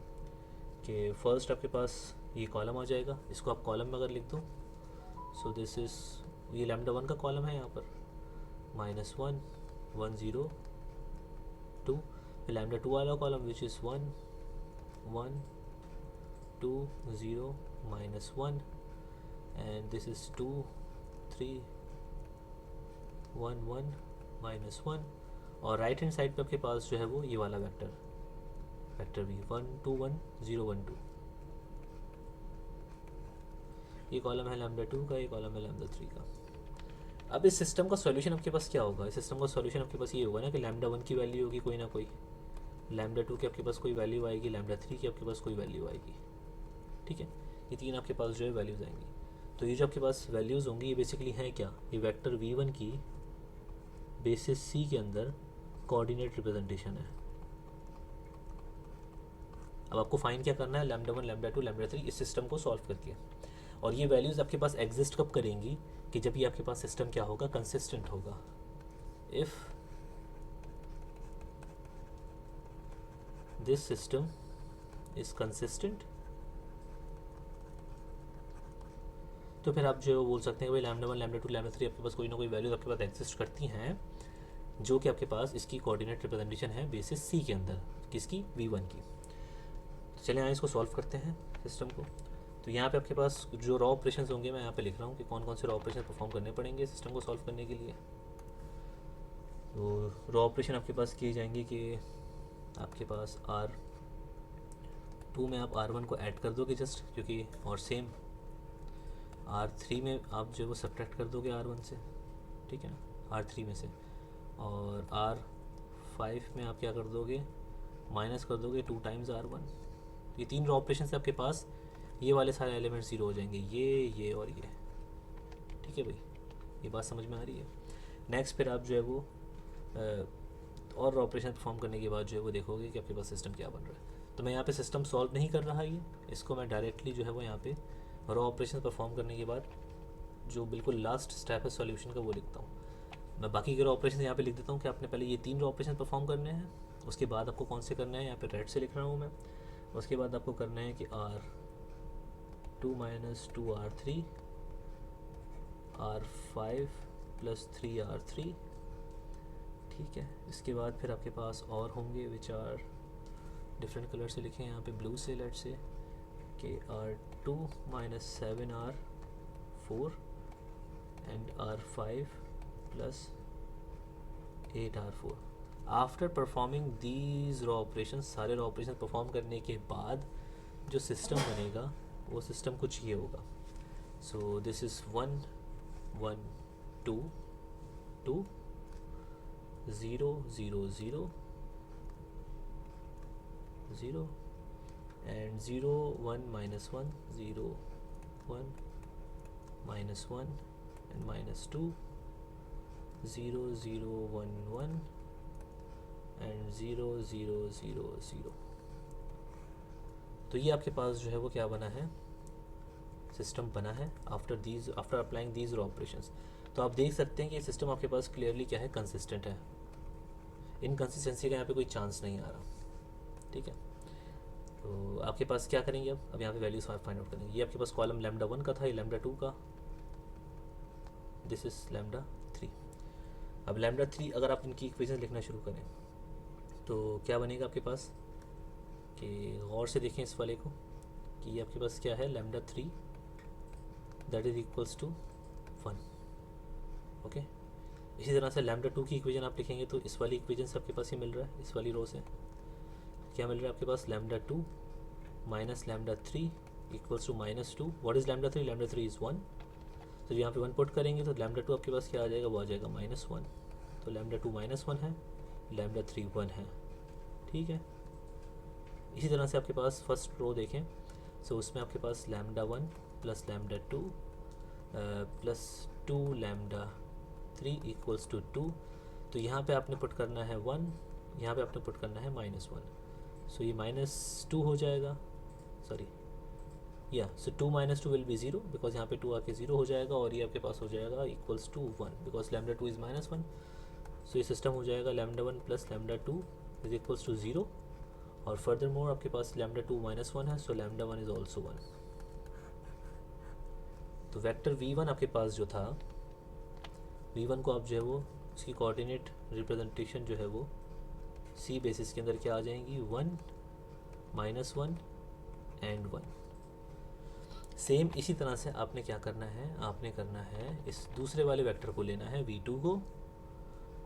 कि फर्स्ट आपके पास ये कॉलम आ जाएगा, इसको आप कॉलम में अगर लिख दो, सो दिस इज़, ये लैम्डा 1 का कॉलम है यहाँ पर, -1 102, फिर लैम्डा 2 वाला column which is 1 1 2 0 -1, and this is 2 3 1 1 -1, और राइट हैंड साइड पे आपके पास जो है वो ये वाला वेक्टर भी 1 2 1 0 1 2, ये कॉलम है लैम्डा 2 का, ये कॉलम है लैम्डा 3 का। अब इस सिस्टम का सॉल्यूशन आपके पास क्या होगा? इस सिस्टम का सॉल्यूशन आपके पास ये होगा ना कि लैम्डा 1 की वैल्यू होगी कोई ना कोई, लैम्डा 2 की आपके पास कोई वैल्यू आएगी, लैम्डा 3 की आपके पास कोई वैल्यू आएगी, ठीक है। ये तीन आपके पास जो है वैल्यूज़ आएंगी। तो ये जो आपके पास वैल्यूज़ होंगी ये बेसिकली हैं क्या, ये वेक्टर v1 की बेसिस c के अंदर कोऑर्डिनेट रिप्रेजेंटेशन है। अब आपको फाइंड क्या करना है, लैम्डा 1 लैम्डा 2 लैम्डा 3 इस सिस्टम को सॉल्व करके, और ये वैल्यूज़ आपके पास एग्जिस्ट कब करेंगी कि जब ये आपके पास सिस्टम क्या होगा, कंसिस्टेंट होगा। If this system is consistent, तो फिर आप जो बोल सकते हैं भाई लैम्डा 1 लैम्डा 2 लैम्डा 3 आपके पास कोई ना कोई वैल्यूज आपके पास एग्जिस्ट करती हैं जो कि आपके पास इसकी कोऑर्डिनेट रिप्रेजेंटेशन है बेसिस सी के अंदर, किसकी, v1 की। तो चलिए यहाँ इसको सॉल्व करते हैं सिस्टम को। तो यहाँ पे आपके पास जो रॉ ऑपरेशंस होंगे मैं यहाँ पे लिख रहा हूँ कि कौन कौन से रॉ ऑपरेशन परफॉर्म करने पड़ेंगे सिस्टम को सॉल्व करने के लिए। तो रॉ ऑपरेशन आपके पास किए जाएंगे कि आपके पास R2 में आप R1 को ऐड कर दोगे जस्ट, क्योंकि और सेम R3 में आप जो है वो सब्ट्रैक्ट कर दोगे R1 से, ठीक है ना, R3 में से, और R5 में आप क्या कर दोगे, माइनस कर दोगे 2 टाइम्स R1। ये तीन रॉ ऑपरेशन से आपके पास ये वाले सारे एलिमेंट्स ज़ीरो हो जाएंगे, ये और ये, ठीक है भाई, ये बात समझ में आ रही है। नेक्स्ट फिर आप जो है वो और ऑपरेशन परफॉर्म करने के बाद जो है वो देखोगे कि आपके पास सिस्टम क्या बन रहा है। तो मैं यहाँ पे सिस्टम सॉल्व नहीं कर रहा, ये इसको मैं डायरेक्टली जो है वो यहाँ पे रॉ ऑपरेशन परफॉर्म करने के बाद जो बिल्कुल लास्ट स्टेप है सॉल्यूशन का वो लिखता हूँ। मैं बाकी के रॉ ऑपरेशन यहाँ पे लिख देता हूँ कि आपने पहले ये तीन रॉ ऑपरेशन परफॉर्म करने हैं, उसके बाद आपको कौन से करना है, यहाँ पे रेड से लिख रहा हूँ मैं। उसके बाद आपको करना है कि R2 - 2 R3 R5 + 3 R3, ठीक है। इसके बाद फिर आपके पास और होंगे विच आर डिफरेंट कलर से लिखे हैं यहाँ पे, ब्लू से लेट से कि R2 - 7 R4 and R5 + 8 R4। After performing these raw operation, सारे रॉ ऑपरेशन परफॉर्म करने के बाद जो सिस्टम बनेगा वो सिस्टम कुछ ये होगा। सो this is 1 1 2 2 0 0 0 0 and 0 1 - 1 0 1 -1 and -2 0 0 1 1 and 0 0 0 0। तो ये आपके पास जो है वो क्या बना है, सिस्टम बना है after applying these raw operations. तो आप देख सकते हैं कि ये सिस्टम आपके पास क्लियरली क्या है, कंसिस्टेंट है, इनकंसिस्टेंसी का यहाँ पे कोई चांस नहीं आ रहा, ठीक है। तो आपके पास क्या करेंगे, अब यहाँ पे वैल्यूज फाइंड आउट करेंगे। ये आपके पास कॉलम लैम्डा 1 का था, ये लैम्डा 2 का, दिस इज लैम्डा 3। अब लैम्डा 3 अगर आप इनकी इक्वेशन लिखना शुरू करें तो क्या बनेगा आपके पास, कि गौर से देखें इस वाले को कि ये आपके पास क्या है, lambda 3 that is equals to 1। Okay, इसी तरह से लैम्डा 2 की इक्वेशन आप लिखेंगे तो इस वाली इक्वेशन से आपके पास ये मिल रहा है, इस वाली रो से क्या मिल रहा है आपके पास, lambda 2 minus lambda 3 equals to -2। What is lambda 3? Lambda 3 is 1। तो यहाँ पे 1 पुट करेंगे तो लैम्डा 2 आपके पास क्या आ जाएगा, वो आ जाएगा -1। तो लैम्डा 2 -1 है, लैम्डा 3 1 है। ठीक है, इसी तरह से आपके पास फर्स्ट रो देखें, सो उसमें आपके पास lambda 1 plus lambda 2 plus 2 lambda 3 equals to 2। तो यहाँ पे आपने पुट करना है 1, यहाँ पे आपने पुट करना है -1। सो ये -2 हो जाएगा, सॉरी या सो 2 - 2 विल बी 0 बिकॉज यहाँ पे 2 आके 0 हो जाएगा, और ये आपके पास हो जाएगा equals to 1 because lambda 2 is -1। So ये सिस्टम हो जाएगा lambda 1 plus lambda 2 is equals to 0, और फर्दर मोर आपके पास लैम्डा 2 -1 है, सो लैम्डा 1 इज़ ऑल्सो 1। तो वेक्टर v1 आपके पास जो था, v1 को आप जो है वो उसकी कोऑर्डिनेट रिप्रेजेंटेशन जो है वो c बेसिस के अंदर क्या आ जाएंगी, 1 -1 एंड 1। सेम इसी तरह से आपने क्या करना है, आपने करना है इस दूसरे वाले वेक्टर को लेना है v2 को,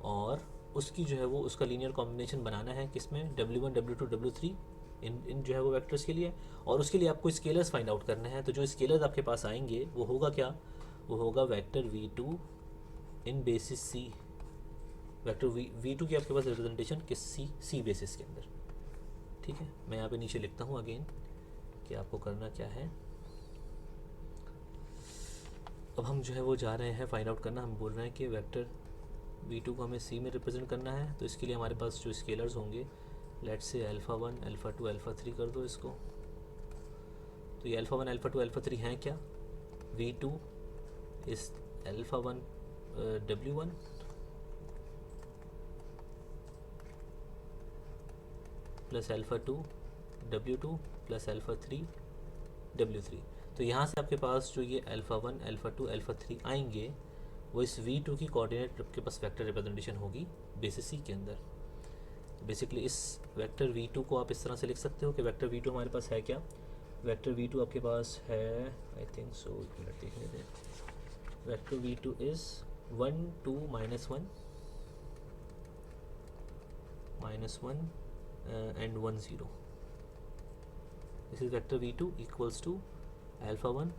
और उसकी जो है वो उसका लीनियर कॉम्बिनेशन बनाना है किसमें, w1 w2 w3 इन जो है वो वेक्टर्स के लिए, और उसके लिए आपको स्केलर्स फाइंड आउट करने हैं। तो जो स्केलर्स आपके पास आएंगे वो होगा क्या, वो होगा वेक्टर v2 इन बेसिस c। वेक्टर v2 की आपके पास रिप्रेजेंटेशन किस c बेसिस के अंदर। ठीक है, मैं यहाँ पे नीचे लिखता हूँ अगेन कि आपको करना क्या है। अब हम जो है वो जा रहे हैं फाइंड आउट करना, हम बोल रहे हैं कि वेक्टर v2 को हमें c में रिप्रेजेंट करना है। तो इसके लिए हमारे पास जो स्केलर्स होंगे, लेट्स से α1 α2 α3 कर दो इसको। तो ये α1 α2 α3 हैं क्या, v2 इस α1 w1 plus α2 w2 plus α3 w3। तो यहाँ से आपके पास जो ये α1 α2 α3 आएंगे वो इस v2 की कोऑर्डिनेट के पास वेक्टर रिप्रेजेंटेशन होगी बेसिस c के अंदर। बेसिकली इस वेक्टर v2 को आप इस तरह से लिख सकते हो कि वेक्टर v2 हमारे पास है क्या, वेक्टर v2 आपके पास है, आई थिंक सो, देखने दें, vector v2 is 1 2 -1 -1 and 1 0। This is vector v2 equals to α1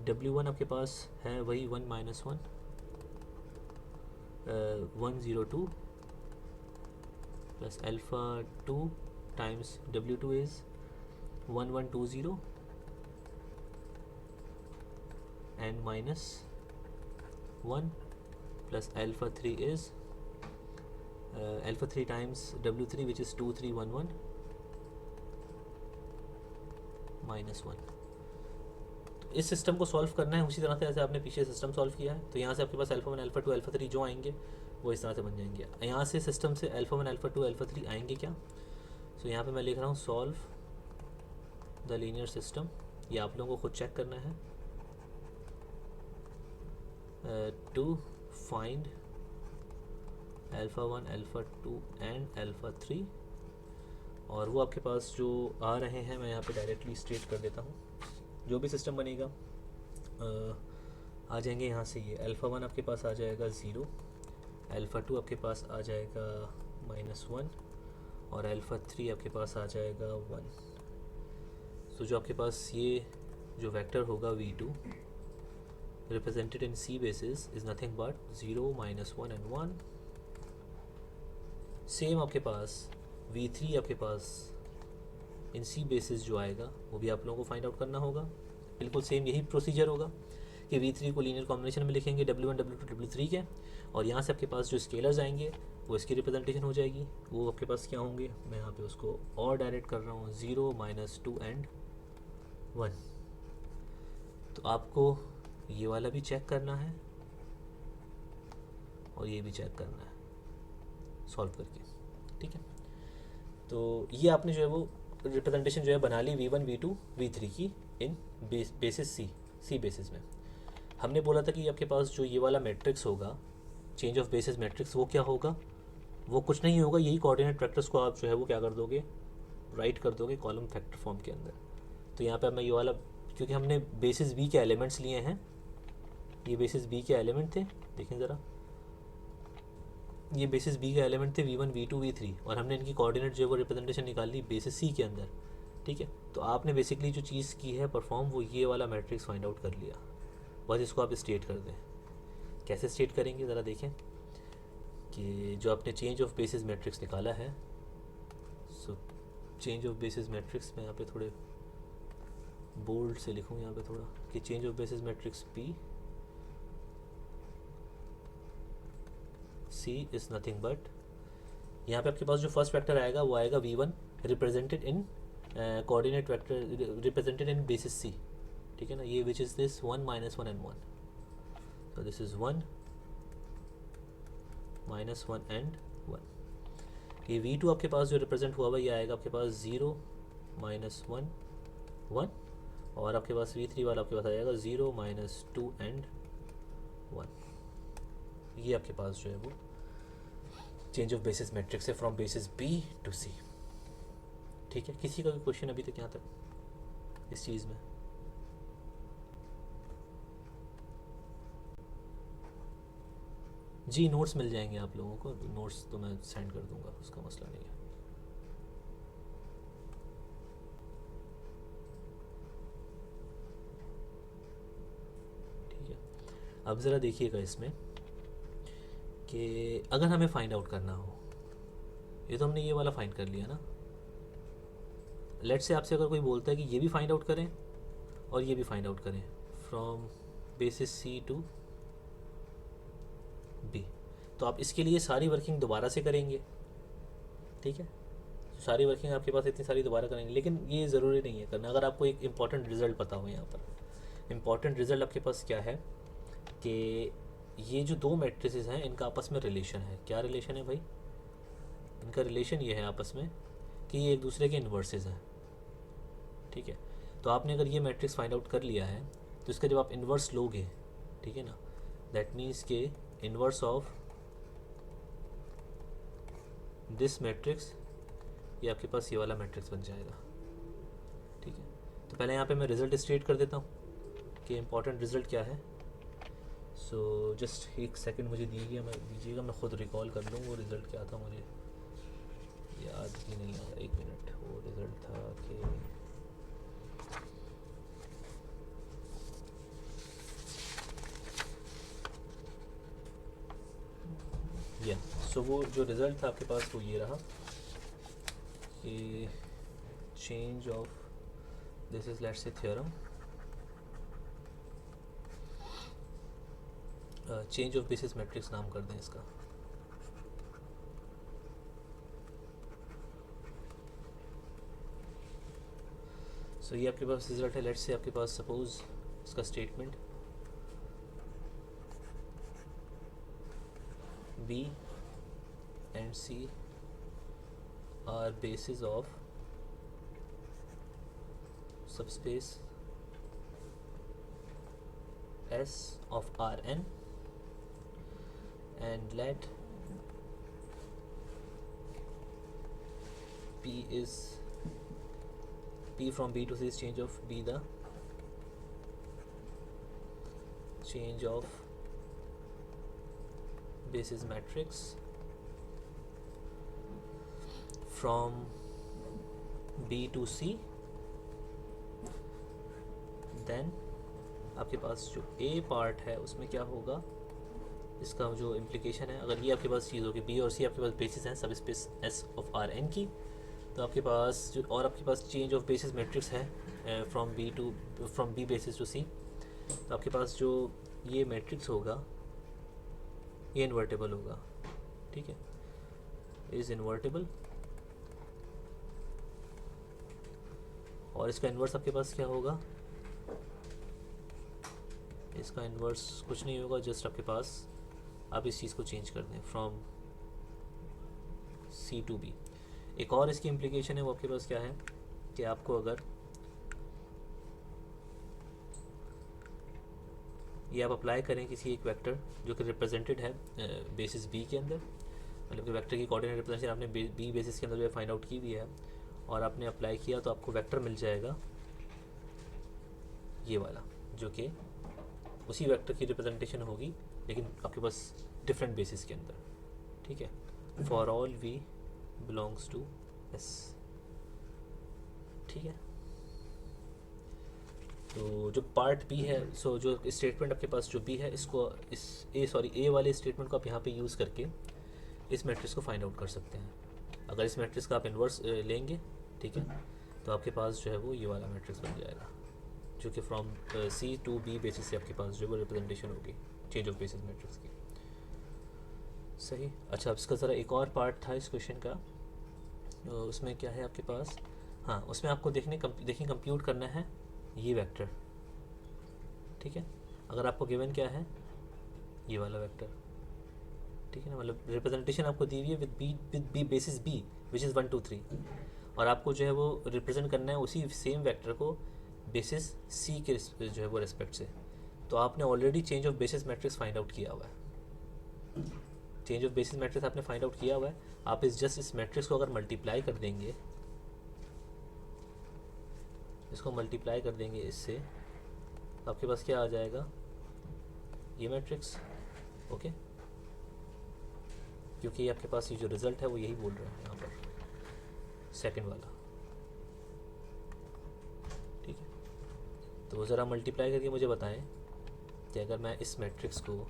w1 आपके पास है वही 1 -1 1 0 2 plus α2 times w2 is 1 1 2 0 and -1 plus α3 is α3 times w3 which is 2 3 1 1 -1। तो इस सिस्टम को सॉल्व करना है उसी तरह से जैसे आपने पीछे सिस्टम सॉल्व किया है। तो यहाँ से आपके पास α1 α2 α3 जो आएंगे वो इस तरह से बन जाएंगे। यहाँ से सिस्टम से α1 α2 α3 आएंगे क्या, सो यहाँ पे मैं लिख रहा हूँ सॉल्व द लीनियर सिस्टम। ये आप लोगों को खुद चेक करना है, टू फाइंड α1 α2 एंड α3, और वो आपके पास जो आ रहे हैं मैं यहाँ पे डायरेक्टली स्टेट कर देता हूँ। जो भी सिस्टम बनेगा आ जाएंगे यहाँ से, ये α1 आपके पास आ जाएगा 0, α2 आपके पास आ जाएगा -1 और α3 आपके पास आ जाएगा 1। तो जो आपके पास ये जो वेक्टर होगा v2 represented in c basis is nothing but 0 -1 and 1। Same आपके पास v3 आपके पास इन c बेसिस जो आएगा वो भी आप लोगों को फाइंड आउट करना होगा। बिल्कुल सेम यही प्रोसीजर होगा कि v3 को लीनियर कॉम्बिनेशन में लिखेंगे w1 w2 w3 के, और यहाँ से आपके पास जो स्केलर्स आएंगे वो इसकी रिप्रेजेंटेशन हो जाएगी। वो आपके पास क्या होंगे, मैं यहाँ पे उसको और डायरेक्ट कर रहा हूँ 0 -2 एंड 1। तो आपको ये वाला भी चेक करना है और ये भी चेक करना है सॉल्व करके। ठीक है, तो ये आपने जो है वो रिप्रेजेंटेशन जो है बना ली v1 v2 v3 की इन बेसिस c बेसिस में। हमने बोला था कि आपके पास जो ये वाला मैट्रिक्स होगा चेंज ऑफ बेसिस मैट्रिक्स, वो क्या होगा, वो कुछ नहीं होगा, यही कोऑर्डिनेट वेक्टर्स को आप जो है वो क्या कर दोगे, राइट कर दोगे कॉलम फैक्टर फॉर्म के अंदर। तो यहाँ पे अब मैं ये वाला, क्योंकि हमने बेसिस बी के एलिमेंट्स लिए हैं, ये बेसिस बी के एलिमेंट थे, देखें ज़रा, ये बेसिस बी के एलिमेंट थे v1 v2 v3, और हमने इनकी कोऑर्डिनेट जो है वो रिप्रेजेंटेशन निकाल ली बेसिस सी के अंदर, ठीक है। तो आपने बेसिकली जो चीज़ की है परफॉर्म, वो ये वाला मैट्रिक्स फाइंड आउट कर लिया, बस इसको आप स्टेट कर दें। कैसे स्टेट करेंगे ज़रा देखें कि जो आपने चेंज ऑफ बेसिस मैट्रिक्स निकाला है, so change of basis matrix में यहाँ पे थोड़े बोल्ड से लिखूँ यहाँ पे थोड़ा, कि change of basis matrix P C is nothing but, यहाँ पे आपके पास जो फर्स्ट वेक्टर आएगा वो आएगा v1 represented in coordinate vector represented in basis C, ठीक है ना, ये which is this 1 -1 and 1, so this is 1 -1 and 1। ये v2 आपके पास जो रिप्रेजेंट हुआ हुआ ये आएगा आपके पास 0 -1 1, और आपके पास v3 वाला आपके पास आ जाएगा 0 -2 and 1। ये आपके पास जो है वो चेंज ऑफ बेसिस मैट्रिक्स है फ्रॉम बेसिस बी टू सी, ठीक है। किसी का भी क्वेश्चन अभी तक यहाँ तक इस चीज़ में? जी नोट्स मिल जाएंगे आप लोगों को, नोट्स तो मैं सेंड कर दूंगा, उसका मसला नहीं है। ठीक है, अब ज़रा देखिएगा इसमें कि अगर हमें फाइंड आउट करना हो, ये तो हमने ये वाला फाइंड कर लिया ना, लेट से आपसे अगर कोई बोलता है कि ये भी फाइंड आउट करें और ये भी फाइंड आउट करें from basis C to B, तो आप इसके लिए सारी वर्किंग दोबारा से करेंगे, ठीक है। सारी वर्किंग आपके पास इतनी सारी दोबारा करेंगे, लेकिन ये ज़रूरी नहीं है करना। अगर आपको एक इम्पॉर्टेंट रिज़ल्ट पता हो, यहाँ पर इम्पॉर्टेंट रिज़ल्ट आपके पास क्या है कि ये जो दो मैट्रिसेस हैं इनका आपस में रिलेशन है। क्या रिलेशन है भाई? इनका रिलेशन ये है आपस में कि ये एक दूसरे के इन्वर्सेस हैं, ठीक है। तो आपने अगर ये मैट्रिक्स फाइंड आउट कर लिया है तो इसका जब आप इन्वर्स लोगे, ठीक है ना, दैट मीन्स के इन्वर्स ऑफ दिस मैट्रिक्स, ये आपके पास ये वाला मैट्रिक्स बन जाएगा, ठीक है। तो पहले यहाँ पे मैं रिज़ल्ट स्टेट कर देता हूँ कि इम्पॉर्टेंट रिज़ल्ट क्या है। सो जस्ट एक सेकंड मुझे दीजिएगा, मैं ख़ुद रिकॉल कर लूँ वो रिज़ल्ट क्या था, मुझे याद ही नहीं आ रहा। 1 मिनट, वो रिज़ल्ट था कि या सो वो जो रिज़ल्ट था आपके पास वो ये रहा कि change of this is let's say theorem, change of basis matrix नाम कर दें इसका। सो ये आपके पास रिजल्ट है। लेट्स से आपके पास सपोज इसका statement B and C are bases of subspace S of Rn, and let P from B to C is change of B, the change of basis matrix from B to C, then आपके पास जो A part है उसमें क्या होगा, इसका जो implication है, अगर ये आपके पास चीज़ होगी B और C आपके पास बेसिस हैं सब स्पेस S ऑफ Rn की, तो आपके पास जो और आपके पास चेंज ऑफ बेसिस मैट्रिक्स है from B basis to C, तो आपके पास जो ये मैट्रिक्स होगा ये इन्वर्टेबल होगा, ठीक है, इज़ इन्वर्टेबल। और इसका इन्वर्स आपके पास क्या होगा, इसका इन्वर्स कुछ नहीं होगा, जस्ट आपके पास आप इस चीज़ को चेंज कर दें फ्रॉम C टू B। एक और इसकी इम्प्लीकेशन है वो आपके पास क्या है कि आपको अगर ये आप अप्लाई करें किसी एक वेक्टर जो कि रिप्रेजेंटेड है बेसिस B के अंदर, मतलब कि वेक्टर की कोऑर्डिनेट रिप्रेजेंटेशन आपने B बेसिस के अंदर जो है फाइंड आउट की हुई है और आपने अप्लाई किया, तो आपको वेक्टर मिल जाएगा ये वाला, जो कि उसी वेक्टर की रिप्रेजेंटेशन होगी लेकिन आपके पास डिफरेंट बेसिस के अंदर, ठीक है। For all V belongs to S, ठीक है। तो जो पार्ट बी है, सो जो स्टेटमेंट आपके पास जो बी है, इसको इस ए वाले स्टेटमेंट को आप यहाँ पे यूज़ करके इस मैट्रिक्स को फाइंड आउट कर सकते हैं। अगर इस मैट्रिक्स का आप इन्वर्स लेंगे, ठीक है, तो आपके पास जो है वो ये वाला मैट्रिक्स बन जाएगा, जो कि from C to B basis से आपके पास जो है वो रिप्रेजेंटेशन होगी चेंज ऑफ बेसिस मैट्रिक्स की। सही। अच्छा, अब इसका ज़रा एक और पार्ट था इस क्वेश्चन का, उसमें क्या है आपके पास, हाँ, उसमें आपको देखिए कंप्यूट करना है ये वेक्टर, ठीक है। अगर आपको गिवन क्या है, ये वाला वेक्टर, ठीक है ना, मतलब रिप्रेजेंटेशन आपको दी हुई है with B basis B which is 1 2 3, और आपको जो है वो रिप्रेजेंट करना है उसी सेम वेक्टर को बेसिस सी के जो है वो रिस्पेक्ट से। तो आपने already change of basis matrix find out किया हुआ है, चेंज ऑफ बेसिस मैट्रिक्स आपने फाइंड आउट किया हुआ है। आप इस मैट्रिक्स को अगर मल्टीप्लाई कर देंगे, इसको मल्टीप्लाई कर देंगे इससे, तो आपके पास क्या आ जाएगा, ये मैट्रिक्स, ओके, क्योंकि आपके पास ये जो रिज़ल्ट है वो यही बोल रहा है यहाँ पर, सेकंड वाला, ठीक है। तो ज़रा मल्टीप्लाई करके मुझे बताएं कि अगर मैं इस मैट्रिक्स को,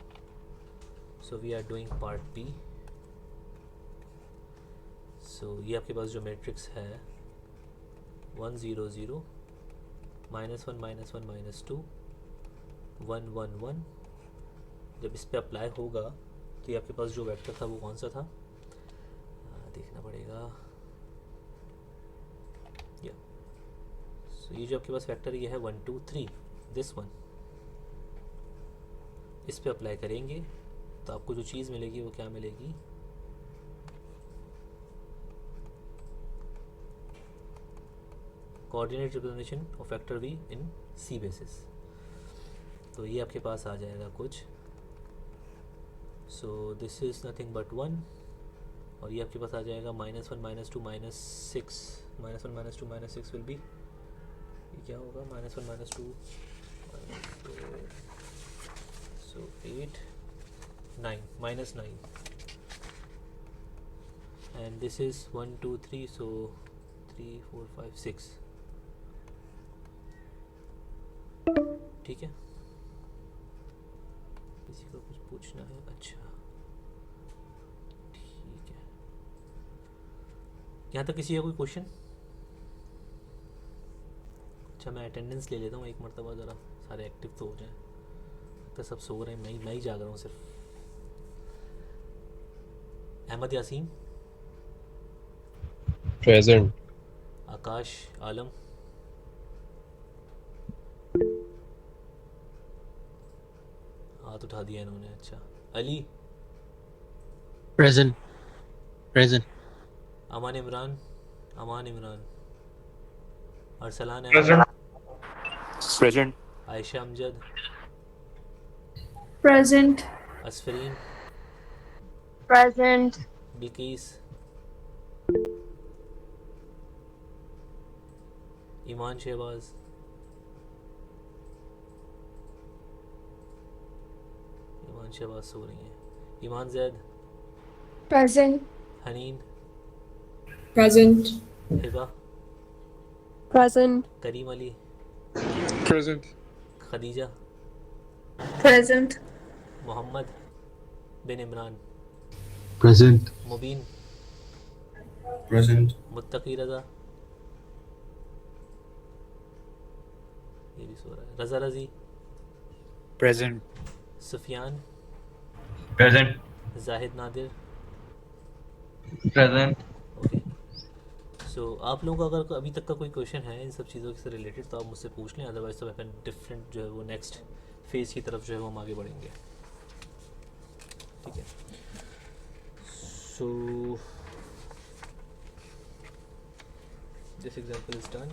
so we are doing part B, so ये आपके पास जो मैट्रिक्स है 1 0 0 -1 -1 -2 1 1 1, जब इस पे अप्लाई होगा तो ये आपके पास जो वेक्टर था वो कौन सा था, देखना पड़ेगा, या सो ये जो आपके पास वेक्टर ये है 1 2 3, दिस वन, इस पे अप्लाई करेंगे तो आपको जो चीज़ मिलेगी वो क्या मिलेगी, coordinate representation of vector V in C basis. तो ये आपके पास आ जाएगा कुछ, so this is nothing but 1, और ये आपके पास आ जाएगा -1 -2 -6, -1 -2 -6 विल बी, ये क्या होगा, -1 -2 सो 8 9 -9, एंड दिस इज़ 1 2 3, सो 3 4 5 6, ठीक है। किसी को कुछ पूछना है, अच्छा ठीक है, यहाँ तक किसी का कोई क्वेश्चन? अच्छा, मैं अटेंडेंस ले लेता हूँ एक मरतबा, ज़रा सारे एक्टिव तो हो जाएं, तो सब सो रहे हैं, मैं ही जाग रहा हूँ सिर्फ। अहमद यासीन, प्रेजेंट। आकाश आलम, हाथ उठा दिया इन्होंने, अच्छा। Ali, present present Aman Imran, Arsalan present. Ahmad, present. Ayesha Amjad, Present. Asfarin, Present. Bilkis, Iman Shahbaz, सो रही हैं, Iman Zaid, Present. Hanin, Present. Hiba, Present. Karim Ali, present. Khadija, Present. Mohammad bin Imran, present Mubin, present. Muttaqi Raza, ये भी सो रहा है, Raza Razi, present. Sufiyan, present. Zahid Nadir, present. Okay. So आप लोगों का अगर अभी तक का कोई क्वेश्चन है इन सब चीज़ों से रिलेटेड तो आप मुझसे पूछ लें, अदरवाइज तो अपन डिफरेंट जो है वो नेक्स्ट फेज़ की तरफ जो है वो हम आगे बढ़ेंगे, ठीक है। So this example is done.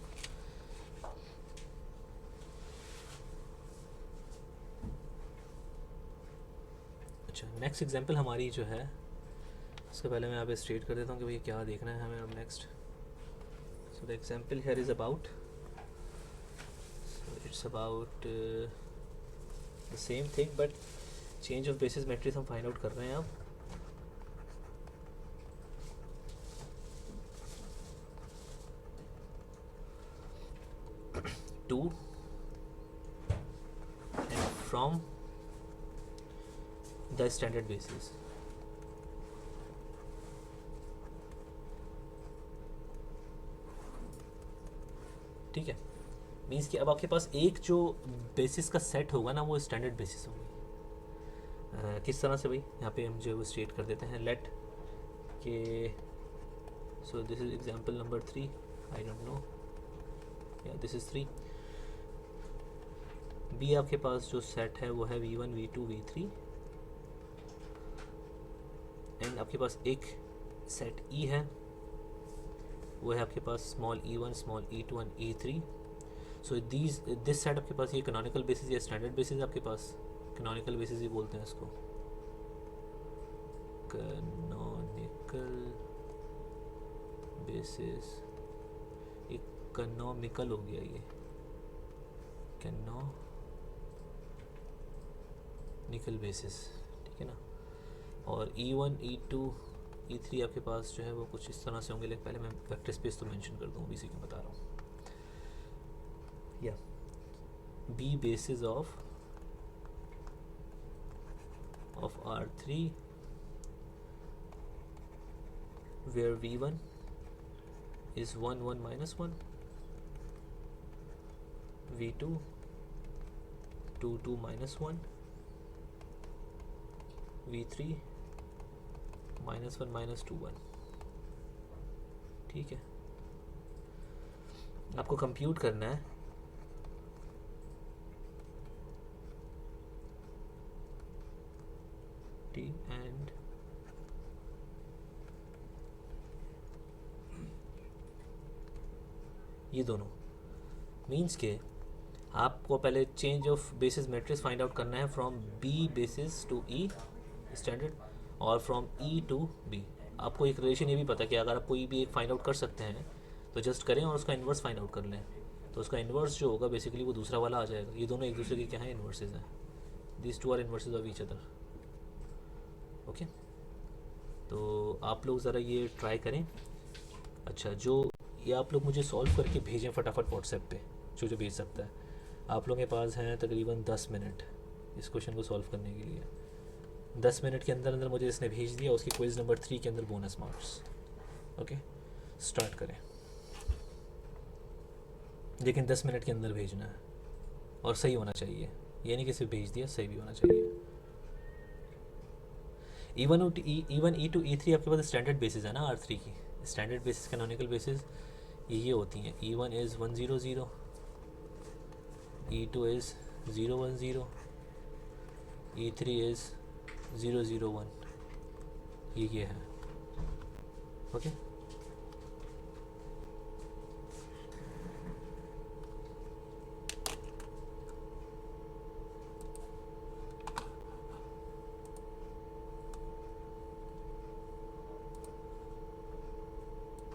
अच्छा, नेक्स्ट एग्जांपल हमारी जो है, उससे पहले मैं यहाँ पे स्ट्रेट कर देता हूँ कि भैया क्या देखना है हमें अब next. So the example here is about, it's about the same thing, but change of basis matrix हम फाइंड आउट कर रहे हैं अब. To and from the standard basis. ठीक है, मीन्स कि अब आपके पास एक जो बेसिस का सेट होगा ना वो स्टैंडर्ड बेसिस होगी. किस तरह से भाई, यहाँ पे हम जो स्टेट कर देते हैं लेट के. सो this is example number 3. I don't know, या दिस इज 3. बी आपके पास जो सेट है वो है v1 v2 v3, एंड आपके पास एक सेट e है, वो है आपके पास small e1 small e2 and e3. So this set आपके पास ये कैनोनिकल बेसिस या स्टैंडर्ड बेसिस आपके पास. कैनोनिकल बेसिस ही बोलते हैं इसको, कैनोनिकल बेसिस. एक कैनोनिकल हो गया ये, कैनोनिकल बेसिस, ठीक है ना. और e1 e2 e3 आपके पास जो है वो कुछ इस तरह से होंगे. लेकिन पहले मैं वेक्टर स्पेस तो मेंशन कर दूँ, इसी को बता रहा हूँ. या B basis of R3 where v1 is 1 1 minus 1, v2 2 2 minus 1, v3 minus 1 minus 2 1. ठीक है, आपको कंप्यूट करना है एंड ये दोनों मीन्स के आपको पहले change of basis matrix find out करना है from B basis to E standard और फ्रॉम ई टू बी. आपको एक रिलेशन ये भी पता है कि अगर आप कोई भी एक फाइंड आउट कर सकते हैं तो जस्ट करें और उसका इन्वर्स फाइंड आउट कर लें. तो उसका इन्वर्स जो होगा बेसिकली वो दूसरा वाला आ जाएगा. ये दोनों एक दूसरे के क्या है, इन्वर्सेस हैं. This two are inverses of each other. Okay, तो आप लोग ज़रा ये ट्राई करें. अच्छा, जो ये आप लोग मुझे सॉल्व करके भेजें फटाफट व्हाट्सएप पे, जो भेज सकता है. आप लोगों के पास हैं तकरीबन 10 मिनट इस क्वेश्चन को सॉल्व करने के लिए. 10 मिनट के अंदर अंदर मुझे इसने भेज दिया, उसकी क्विज़ नंबर 3 के अंदर बोनस मार्क्स. ओके, स्टार्ट करें, लेकिन 10 मिनट के अंदर भेजना है और सही होना चाहिए. ये नहीं कि सिर्फ भेज दिया, सही भी होना चाहिए. E1 E2 E3 आपके पास स्टैंडर्ड बेसिस है ना R3 की. स्टैंडर्ड बेसिस कैनोनिकल बेसिस ये होती हैं. E1 is 1 0 0, E2 is 0 1 0, E3 is 0 0 1. ये है. ओके.